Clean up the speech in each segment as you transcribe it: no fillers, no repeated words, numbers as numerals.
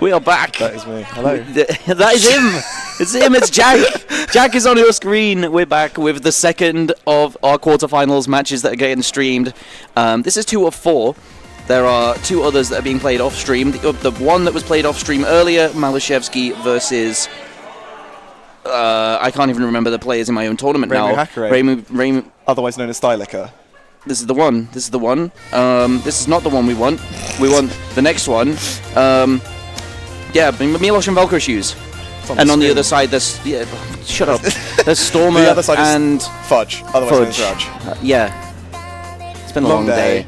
We are back. That is me. Hello. That is him. It's him. It's Jack. Jack is on your screen. We're back with the second of our quarterfinals matches that are getting streamed. This is 2 of 4. There are 2 others that are being played off stream. The one that was played off stream earlier, Malashevsky versus I can't even remember the players in my own tournament now. Raymond, otherwise known as Stylica. This is the one. This is the one. This is not the one we want. We want the next one. Yeah, milosz and velcro shoes. And on the other side, there's shut up. There's Stormer the other side and is Fudge. Otherwise known as Raj. Yeah, it's been a long day.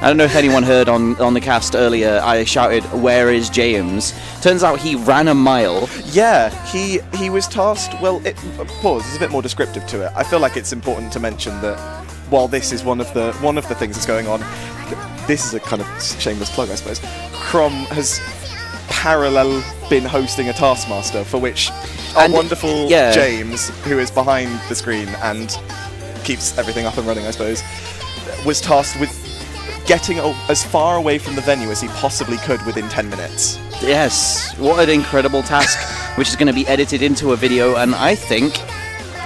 I don't know if anyone heard on the cast earlier. I shouted, "Where is James?" Turns out he ran a mile. Yeah, he was tasked. Well, pause. There's a bit more descriptive to it. I feel like it's important to mention that while this is one of the things that's going on, this is a kind of shameless plug, I suppose. Crom has parallel been hosting a Taskmaster for which our wonderful James, who is behind the screen and keeps everything up and running, I suppose, was tasked with getting as far away from the venue as he possibly could within 10 minutes. Yes, what an incredible task, which is going to be edited into a video, and I think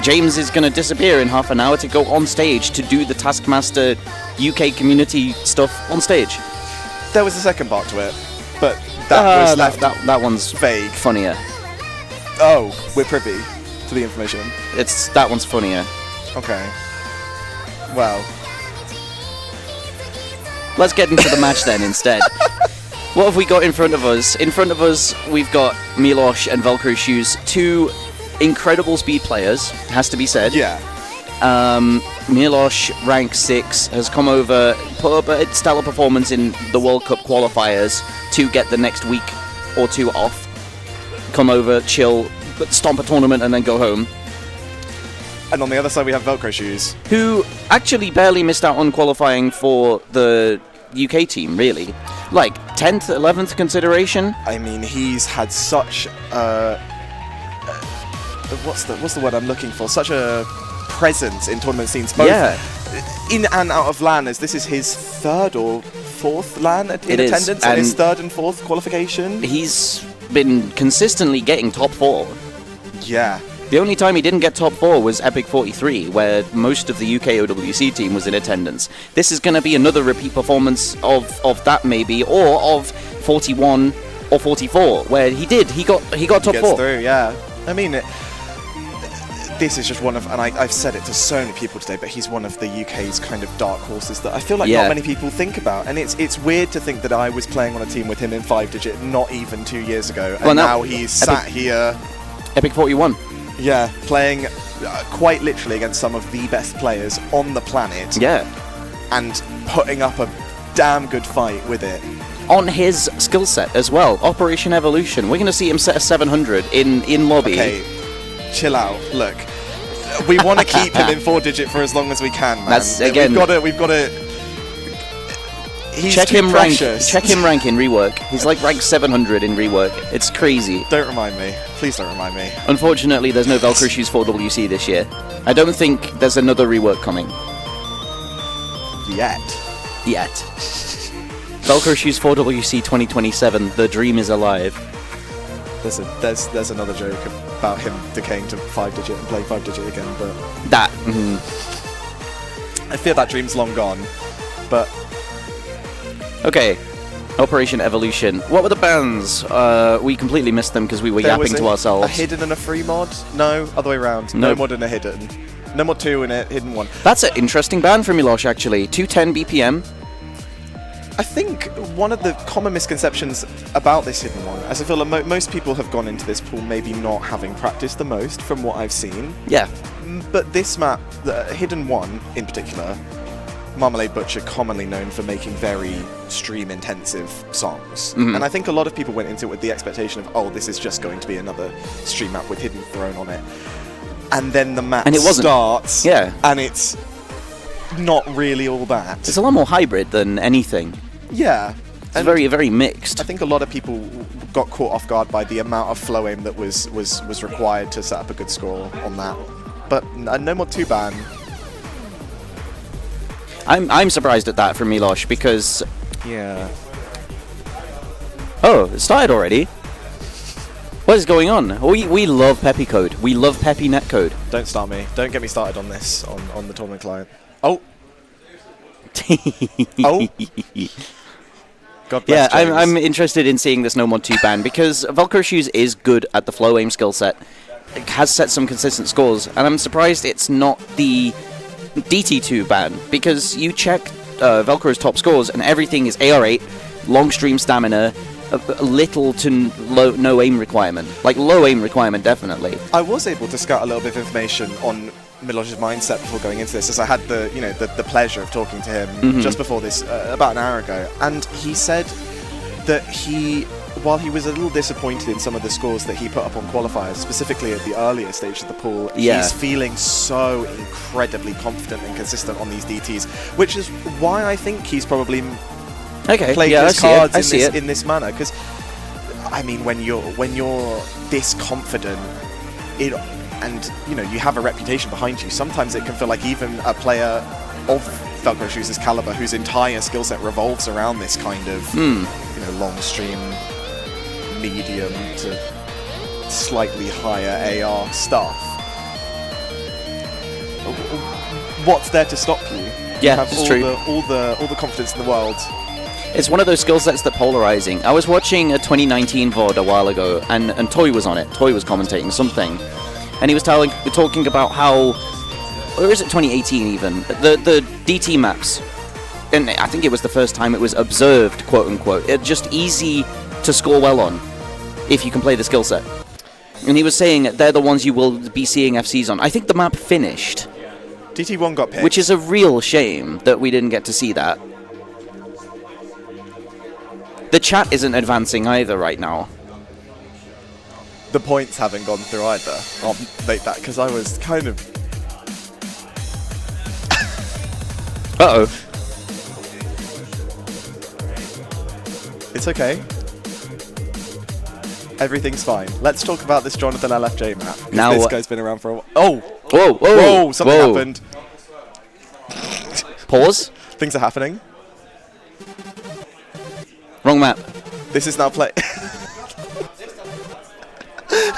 James is going to disappear in half an hour to go on stage to do the Taskmaster UK community stuff on stage. There was a second part to it, but that was that one's vague. Funnier. Oh, we're privy to the information. That one's funnier. Okay. Well, let's get into the match then instead. What have we got in front of us? In front of us, we've got milosz and velcro shoes, 2 incredible speed players, has to be said. Yeah. milosz, rank 6, has come over, put up a stellar performance in the World Cup qualifiers to get the next week or 2 off. Come over, chill, stomp a tournament, and then go home. And on the other side, we have velcro shoes, who actually barely missed out on qualifying for the UK team, really. Like 10th, 11th consideration. I mean, he's had such what's the word I'm looking for? Such a presence in tournament scenes, both in and out of LAN, as this is his 3rd or 4th LAN in attendance, and his 3rd and 4th qualification. He's been consistently getting top 4. Yeah. The only time he didn't get top 4 was EPIC46, where most of the UK OWC team was in attendance. This is going to be another repeat performance of that maybe, or of 41 or 44, where he got top 4. Through, yeah. I mean, this is just one of, and I've said it to so many people today, but he's one of the UK's kind of dark horses that I feel like not many people think about. And it's weird to think that I was playing on a team with him in 5-digit not even 2 years ago, and now he's sat here. EPIC41. Yeah, playing quite literally against some of the best players on the planet. Yeah. And putting up a damn good fight with it. On his skill set as well. Operation Evolution. We're going to see him set a 700 in lobby. Okay, chill out. Look, we want to keep him in 4-digit for as long as we can, man. That's, again, we've got to. He's check him precious. Check him rank in rework. He's like rank 700 in rework. It's crazy. Don't remind me. Please don't remind me. Unfortunately, there's no Velcro Shoes 4WC this year. I don't think there's another rework coming. Yet. Velcro Shoes 4WC 2027. The dream is alive. There's another joke about him decaying to 5-digit and playing 5-digit again, but that. I fear that dream's long gone. But okay. Operation Evolution. What were the bans? We completely missed them because we were yapping to ourselves. A hidden and a free mod? No, other way around. No mod and a hidden. No mod 2 and a hidden 1. That's an interesting ban for milosz, actually. 210 BPM. I think one of the common misconceptions about this hidden one, as I feel like most people have gone into this pool maybe not having practiced the most from what I've seen. Yeah. But this map, the hidden 1 in particular, Marmalade Butcher, commonly known for making very stream-intensive songs. And I think a lot of people went into it with the expectation of, oh, this is just going to be another stream map with Hidden thrown on it. And then the map starts, and it's not really all that. It's a lot more hybrid than anything. Yeah. It's very, very mixed. I think a lot of people got caught off guard by the amount of flow aim that was required to set up a good score on that. But no mod 2 ban. I'm surprised at that from milosz because yeah. Oh, Oh, it started already? What is going on? We love Peppy code. We love Peppy netcode. Don't start me. Don't get me started on this, on the tournament client. Oh! Oh! God bless Yeah, James. I'm interested in seeing this No Mod 2 ban, because Velcro Shoes is good at the flow aim skill set. It has set some consistent scores, and I'm surprised it's not the DT2 ban, because you check Velcro's top scores and everything is AR8, long stream stamina, a little to no aim requirement. Like, low aim requirement, definitely. I was able to scout a little bit of information on Milosz's mindset before going into this, as I had the pleasure of talking to him just before this, about an hour ago, and he said that while he was a little disappointed in some of the scores that he put up on qualifiers, specifically at the earlier stage of the pool, he's feeling so incredibly confident and consistent on these DTs, which is why I think he's probably played his cards in this manner. Because, I mean, when you're this confident, and you have a reputation behind you, sometimes it can feel like even a player of Velcro Shoes' caliber, whose entire skill set revolves around this kind of long stream, medium to slightly higher AR stuff. What's there to stop you? Yeah, you have it's true. all the confidence in the world. It's one of those skill sets that polarizing. I was watching a 2019 VOD a while ago, and Toy was on it. Toy was commentating something, and he was talking about how, or is it 2018 even, the DT maps, and I think it was the first time it was observed, quote unquote. It's just easy to score well on if you can play the skill set. And he was saying they're the ones you will be seeing FCs on. I think the map finished. DT1 got picked. Which is a real shame that we didn't get to see that. The chat isn't advancing either right now. The points haven't gone through either. I'll make that, because I was kind of... Uh-oh. It's okay. Everything's fine. Let's talk about this Jonathan LFJ map. Now this guy's been around for a while. Oh! Whoa, whoa, whoa! Something happened. Pause. Things are happening. Wrong map. This is now play.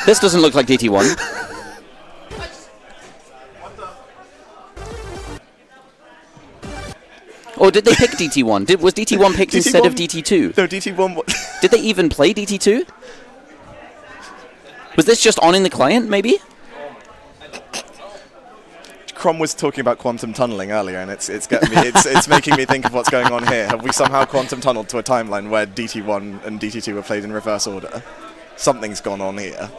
This doesn't look like DT1. Or did they pick DT1? Was DT1 picked DT1? Instead of DT2? No, DT1... Did they even play DT2? Was this just on in the client, maybe? Crom was talking about quantum tunneling earlier, and it's getting me, it's making me think of what's going on here. Have we somehow quantum tunneled to a timeline where DT1 and DT2 were played in reverse order? Something's gone on here.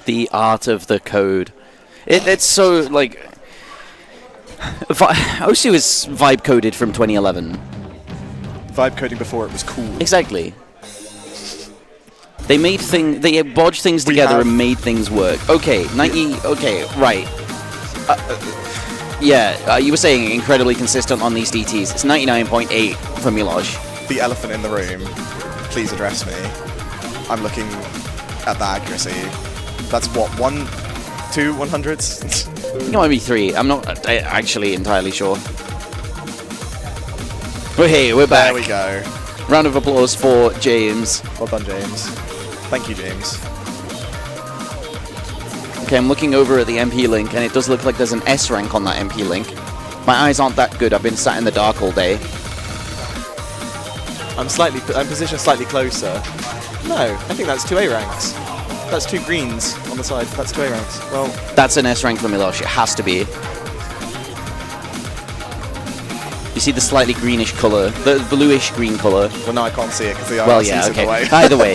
The art of the code. It's so, like... Osu is vibe coded from 2011. Vibe coding before it was cool. Exactly. They bodged things together and made things work. Okay, 90. Okay, right. You were saying incredibly consistent on these DTs. It's 99.8 for milosz. The elephant in the room. Please address me. I'm looking at the accuracy. That's what, 2 100s? It might be 3. I'm not actually entirely sure. Oh, hey, we're back. There we go. Round of applause for James. Well done, James. Thank you, James. Okay, I'm looking over at the MP link, and it does look like there's an S rank on that MP link. My eyes aren't that good. I've been sat in the dark all day. I'm positioned slightly closer. No, I think that's 2 A ranks. That's 2 greens on the side. That's 2 A ranks. Well, that's an S rank for milosz. It has to be. You see the slightly greenish colour, the bluish green colour. Well, no, I can't see it because the IRC is in the way. Either way,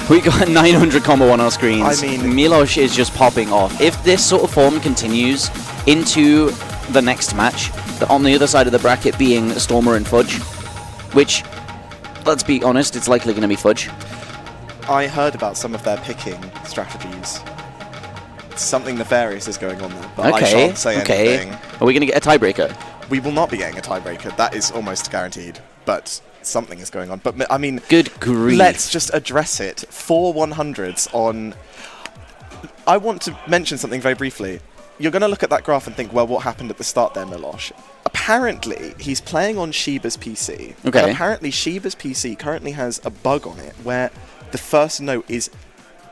we got 900 combo on our screens. I mean, milosz is just popping off. If this sort of form continues into the next match, on the other side of the bracket being Stormer and Fudge, which, let's be honest, it's likely going to be Fudge. I heard about some of their picking strategies. Something nefarious is going on there, but I shan't say anything. Are we going to get a tiebreaker? We will not be getting a tiebreaker. That is almost guaranteed. But something is going on. But I mean, good grief. Let's just address it. 4 100s on. I want to mention something very briefly. you're going to look at that graph and think, well, what happened at the start there, milosz? Apparently, he's playing on Shiba's PC. Okay. And apparently, Shiba's PC currently has a bug on it where the first note is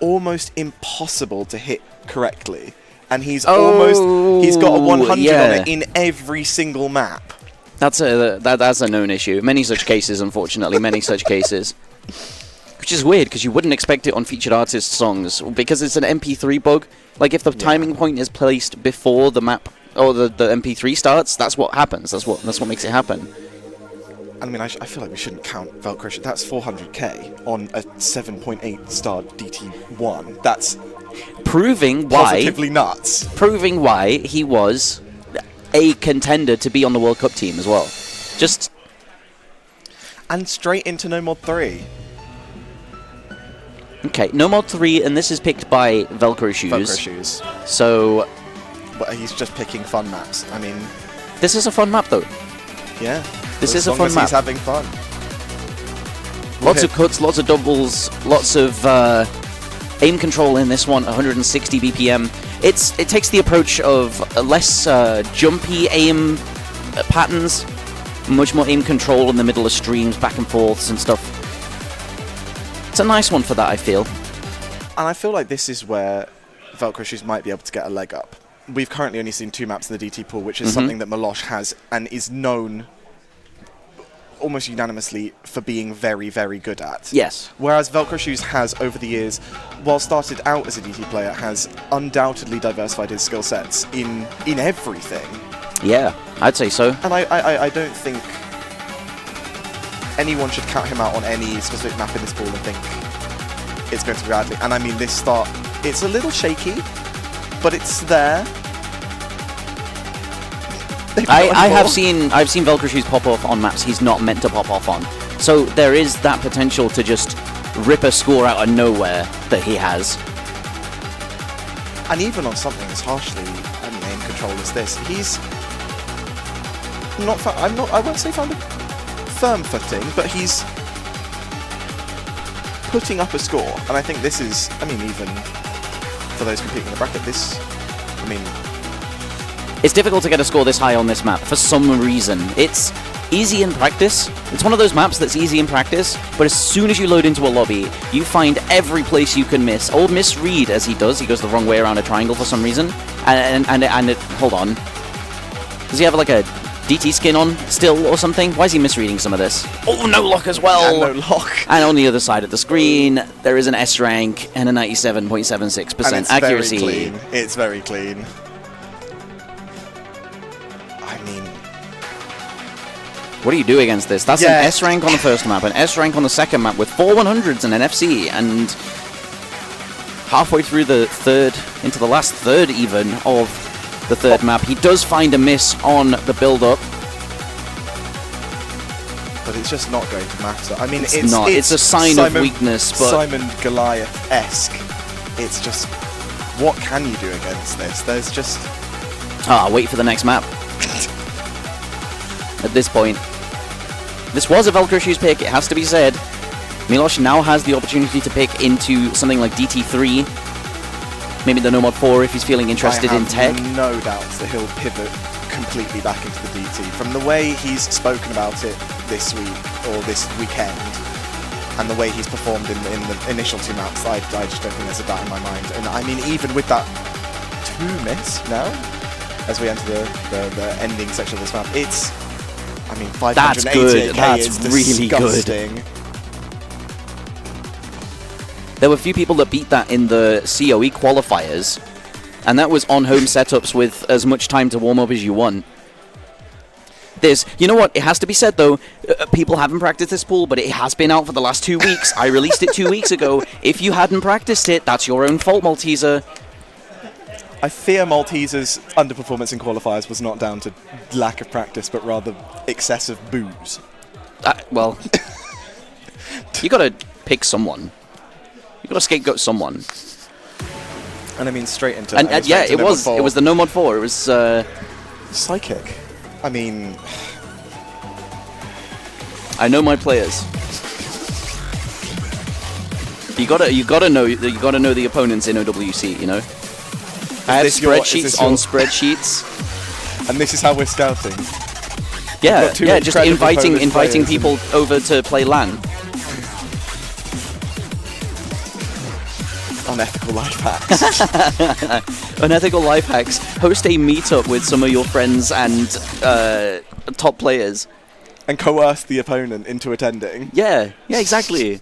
almost impossible to hit correctly. And he's got a 100 on it in every single map. That's a known issue. Many such cases, unfortunately, many such cases. Which is weird, because you wouldn't expect it on featured artist songs, because it's an MP3 bug. Like, if the timing point is placed before the map, or the MP3 starts, that's what happens. That's what makes it happen. I mean, I feel like we shouldn't count velcro. That's 400k on a 7.8 star DT1. That's proving why positively nuts. Proving why he was a contender to be on the World Cup team as well. Just and straight into No Mod 3. Okay, No Mod 3, and this is picked by Velcro Shoes. Velcro Shoes. So but he's just picking fun maps. I mean, this is a fun map, though. Yeah. This is a fun map. He's having fun. Lots of cuts, lots of doubles, lots of aim control in this one. 160 BPM. It takes the approach of less jumpy aim patterns, much more aim control in the middle of streams, back and forths and stuff. It's a nice one for that, I feel. And I feel like this is where Velcro Shoes might be able to get a leg up. We've currently only seen 2 maps in the DT pool, which is something that milosz has and is known almost unanimously for being very, very good at. Yes. Whereas Velcro Shoes has, over the years, while started out as a DT player, has undoubtedly diversified his skill sets in everything. Yeah, I'd say so. And I don't think anyone should count him out on any specific map in this pool and think it's going to be badly. And I mean, this start, it's a little shaky, but it's there. I've seen Velcro Shoes pop off on maps he's not meant to pop off on. So there is that potential to just rip a score out of nowhere that he has. And even on something as harshly aim control as this, he's not. I won't say found a firm footing, but he's putting up a score. And I think this is. I mean, even for those competing in the bracket, this. I mean. It's difficult to get a score this high on this map for some reason. It's easy in practice. It's one of those maps that's easy in practice, but as soon as you load into a lobby, you find every place you can miss. Or misread, as he does. He goes the wrong way around a triangle for some reason. Hold on. Does he have like a DT skin on still or something? Why is he misreading some of this? Oh, no lock as well! And no lock. And on the other side of the screen, there is an S rank and a 97.76% accuracy. Very clean. It's very clean. What do you do against this? That's an S rank on the first map, an S rank on the second map with 4 100s and an FC, and halfway through the third, into the last third even of the third map, he does find a miss on the build-up. But it's just not going to matter. I mean, it's not. It's a sign of weakness, but Simon Goliath-esque. It's just, what can you do against this? There's just... wait for the next map. At this point. This was a Velcro Shoes pick, it has to be said. milosz now has the opportunity to pick into something like DT3. Maybe the No Mod 4 if he's feeling interested in tech. I have no doubts that he'll pivot completely back into the DT. From the way he's spoken about it this week, or this weekend, and the way he's performed in the initial 2 maps, I just don't think there's a doubt in my mind. And I mean, even with that 2 miss now, as we enter the ending section of this map, it's... I mean, 588k That's good. That's is really disgusting. Good. There were a few people that beat that in the COE qualifiers, and that was on home setups with as much time to warm up as you want. You know what? It has to be said though, people haven't practiced this pool, but it has been out for the last 2 weeks. I released it 2 weeks ago. If you hadn't practiced it, that's your own fault, Malteser. I fear Malteser's underperformance in qualifiers was not down to lack of practice, but rather excessive booze. Well, you got to pick someone. You got to scapegoat someone. And I mean, straight into it was the No Mod 4. It was Psychic. I mean, I know my players. You gotta know the opponents in OWC, you know. I have this your- is spreadsheets this on your- spreadsheets. And this is how we're scouting. Yeah, got two yeah, just incredible inviting Polish players people over to play LAN. Unethical life hacks. Unethical life hacks. Host a meetup with some of your friends and top players. And coerce the opponent into attending. Yeah, exactly.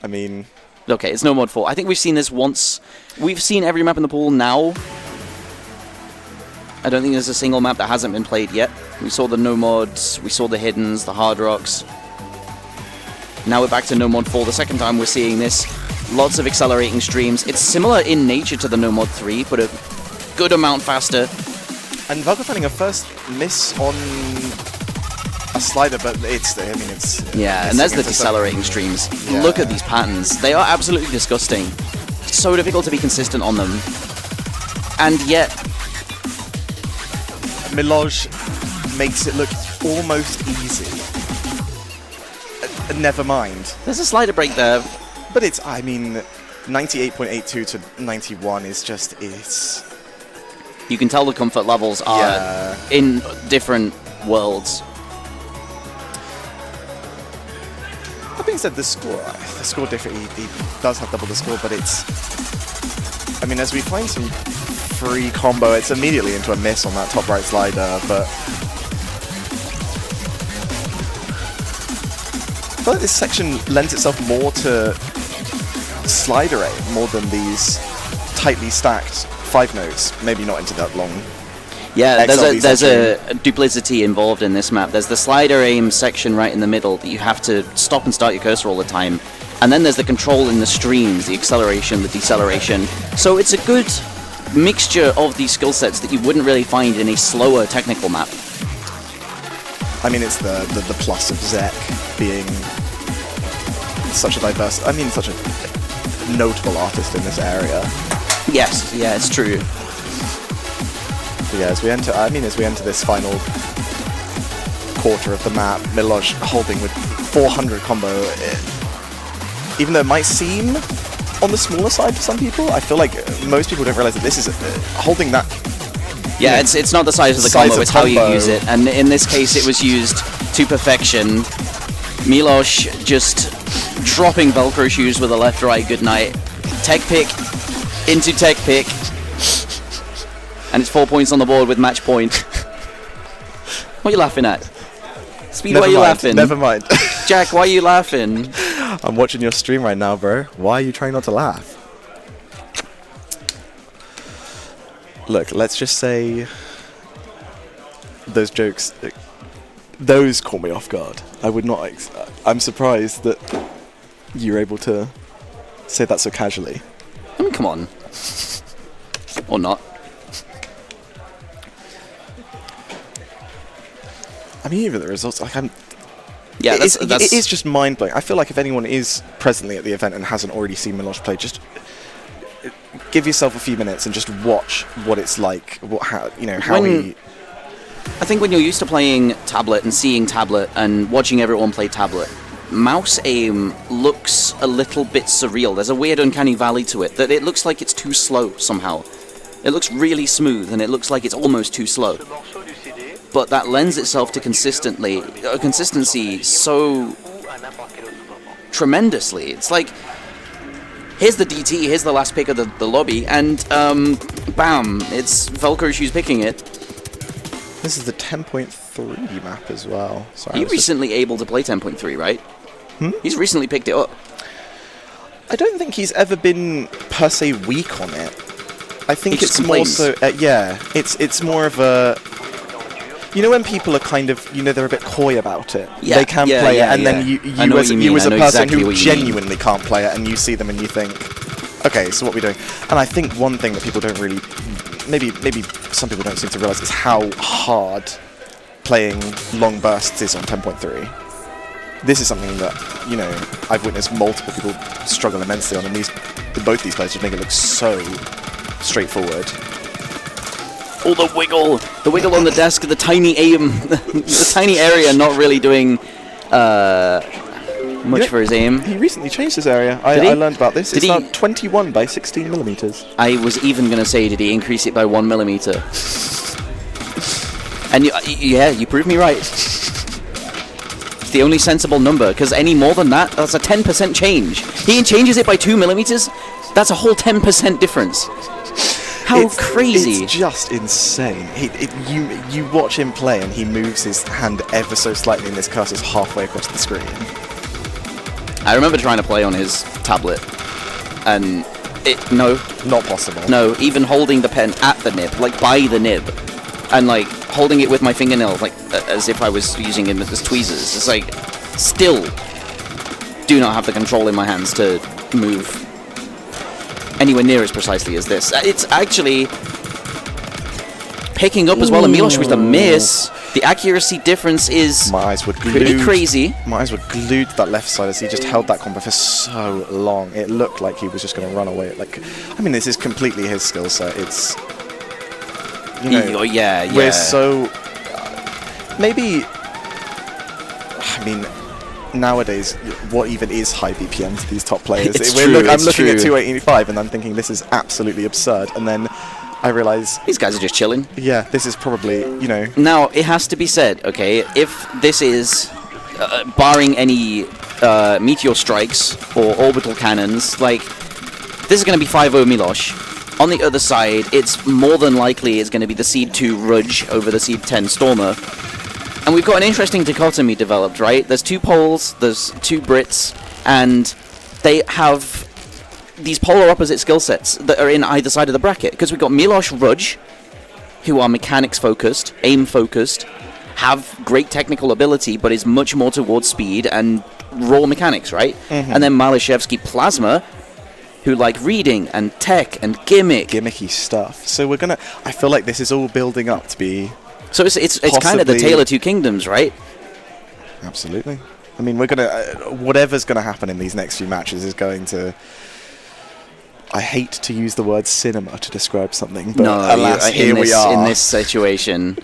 I mean... Okay, it's no mod 4. I think we've seen this once. We've seen every map in the pool now. I don't think there's a single map that hasn't been played yet. We saw the no mods, we saw the hiddens, the hard rocks. Now we're back to no mod 4. The second time we're seeing this. Lots of accelerating streams. It's similar in nature to the no mod 3, but a good amount faster. And velcro finding a first miss on a slider, but it's... Yeah, and there's the decelerating streams. Yeah. Look at these patterns. They are absolutely disgusting. So difficult to be consistent on them. And yet... milosz makes it look almost easy. Never mind. There's a slider break there. But it's, 98.82 to 91 is just, it's... You can tell the comfort levels are in different worlds. That being said, the score different. He does have double the score, but it's... as we find some free combo, it's immediately into a miss on that top right slider, but... I feel like this section lends itself more to slider aim, more than these tightly stacked 5 notes. Maybe not into that long. Yeah, XLB there's section. a duplicity involved in this map. There's the slider aim section right in the middle that you have to stop and start your cursor all the time. And then there's the control in the streams, the acceleration, the deceleration. So it's a good mixture of these skill sets that you wouldn't really find in a slower technical map. It's the plus of Zek being such a diverse, such a notable artist in this area. Yes, yeah, it's true. But yeah, as we enter this final quarter of the map, milosz holding with 400 combo. Even though it might seem on the smaller side for some people, I feel like most people don't realize that this is holding that. Yeah, it's not the size of the combo, it's how you use it. And in this case, it was used to perfection. milosz just dropping Velcro shoes with a left-right goodnight. Tech pick into tech pick. And it's 4 points on the board with match point. What are you laughing at? Speed, why are you laughing? Never mind. Jack, why are you laughing? I'm watching your stream right now, bro. Why are you trying not to laugh? Look, let's just say those jokes, those caught me off guard. I would not. I'm surprised that you're able to say that so casually. Come on. Or not. Even the results, Yeah, it is just mind-blowing. I feel like if anyone is presently at the event and hasn't already seen milosz play, just give yourself a few minutes and just watch what it's like. I think when you're used to playing tablet and seeing tablet and watching everyone play tablet, mouse aim looks a little bit surreal. There's a weird uncanny valley to it, that it looks like it's too slow somehow. It looks really smooth and it looks like it's almost too slow. But that lends itself to consistency so tremendously. It's like, here's the DT, here's the last pick of the lobby, and bam, it's Velcro Shoes picking it. This is the 10.3 map as well. Sorry, He's recently able to play 10.3, right? He's recently picked it up. I don't think he's ever been per se weak on it. I think it's more complains. so, it's more of a... when people are kind of, they're a bit coy about it. Yeah, they can play it, and then you as a person who genuinely can't play it, and you see them and you think, okay, so what are we doing? And I think one thing that people don't really, maybe some people don't seem to realize is how hard playing long bursts is on 10.3. This is something that, I've witnessed multiple people struggle immensely on, and both these players just make it look so straightforward. Oh, the wiggle on the desk, the tiny aim, the tiny area not really doing Much for his aim. He recently changed his area. I learned about this. It's now 21 by 16 millimeters. I was even going to say, did he increase it by 1 millimeter? And you proved me right. It's the only sensible number, because any more than that, that's a 10% change. He changes it by 2 millimeters. That's a whole 10% difference. How crazy! It's just insane. You watch him play, and he moves his hand ever so slightly, and this cursor's halfway across the screen. I remember trying to play on his tablet, and no, not possible. No, even holding the pen at the nib, like by the nib, and like holding it with my fingernails, like as if I was using it as tweezers. It's like still do not have the control in my hands to move anywhere near as precisely as this. It's actually picking up as well, and milosz with the miss. The accuracy difference is my eyes were pretty crazy. My eyes were glued to that left side as he just held that combo for so long. It looked like he was just going to run away. Like, I mean, this is completely his skill set. It's, you know, yeah. We're so maybe. I mean, nowadays, what even is high BPM to these top players? I'm looking at 2885 and I'm thinking this is absolutely absurd, and then I realize these guys are just chilling. Yeah, this is probably, you know. Now, it has to be said, okay, if this is, barring any meteor strikes or orbital cannons, like, this is going to be 5-0 milosz. On the other side, it's more than likely it's going to be the Seed 2 Rudge over the Seed 10 Stormer. And we've got an interesting dichotomy developed, right? There's 2 Poles, there's 2 Brits, and they have these polar opposite skill sets that are in either side of the bracket. Because we've got milosz, Rudge, who are mechanics focused, aim focused, have great technical ability, but is much more towards speed and raw mechanics, right? Mm-hmm. And then Malashevsky Plasma, who like reading and tech and gimmicky stuff. So I feel like this is all building up to be. So it's kind of the Tale of Two Kingdoms, right? Absolutely. I mean, we're gonna whatever's gonna happen in these next few matches is going to. I hate to use the word cinema to describe something, but alas, here we are in this situation.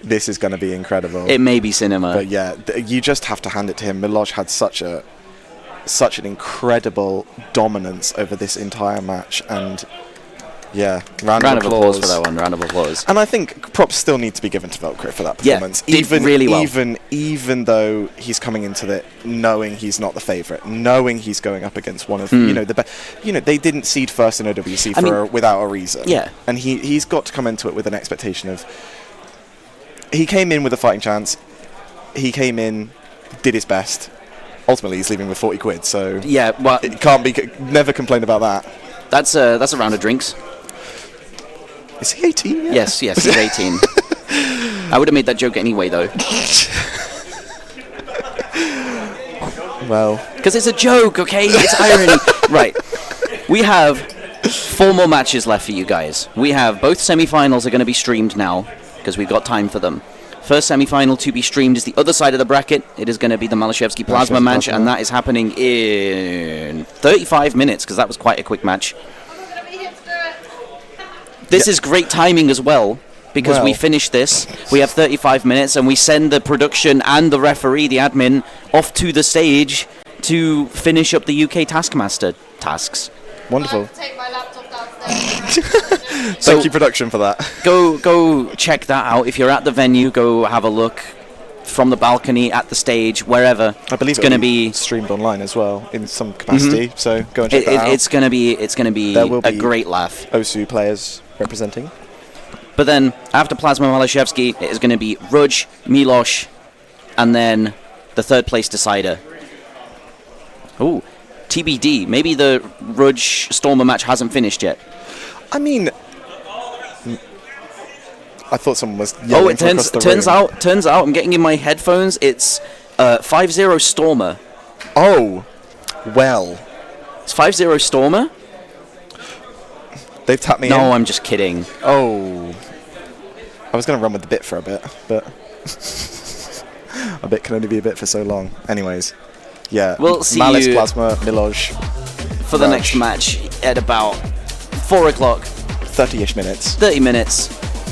This is going to be incredible. It may be cinema, but yeah, you just have to hand it to him. milosz had such an incredible dominance over this entire match, and yeah, round of applause for that one. Round of applause. And I think props still need to be given to velcro for that performance. Yeah, did really well. Even though he's coming into it knowing he's not the favorite, knowing he's going up against one of the best. They didn't seed first in OWC without a reason. Yeah, and he's got to come into it with an expectation of. He came in with a fighting chance. He came in, did his best. Ultimately, he's leaving with 40 quid. So yeah, well, it can't be. Never complain about that. That's a round of drinks. Is he 18? Yeah. Yes, he's 18. I would have made that joke anyway, though. Well, because it's a joke, okay? It's irony. Right. We have 4 more matches left for you guys. We have both semi-finals are going to be streamed now because we've got time for them. First semi-final to be streamed is the other side of the bracket. It is going to be the Malashevsky Plasma match, and that is happening in 35 minutes because that was quite a quick match. This is great timing as well, because we finish this, we have 35 minutes, and we send the production and the referee, the admin, off to the stage to finish up the UK Taskmaster tasks. Wonderful. Take my laptop downstairs. Thank you, production, for that. Go check that out. If you're at the venue, go have a look from the balcony, at the stage, wherever. I believe it's going to be streamed online as well in some capacity. So go and check that out. It's going to be a great laugh. OSU players representing. But then after Plasma Malashevsky, it is going to be Rudge, milosz, and then the third place decider. Ooh, TBD. Maybe the Rudge Stormer match hasn't finished yet. I mean, I thought someone was yelling across the room. Turns out, I'm getting in my headphones. It's 5-0 Stormer. Oh, well. It's 5-0 Stormer. They've tapped me in. No, I'm just kidding. Oh. I was going to run with the bit for a bit, but a bit can only be a bit for so long. Anyways, yeah. We'll see Malice, you Plasma, milosz. For the next match at about 4 o'clock. 30-ish minutes. 30 minutes.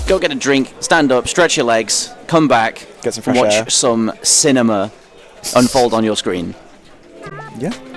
Go get a drink, stand up, stretch your legs, come back, get some fresh watch air. some cinema unfold on your screen. Yeah.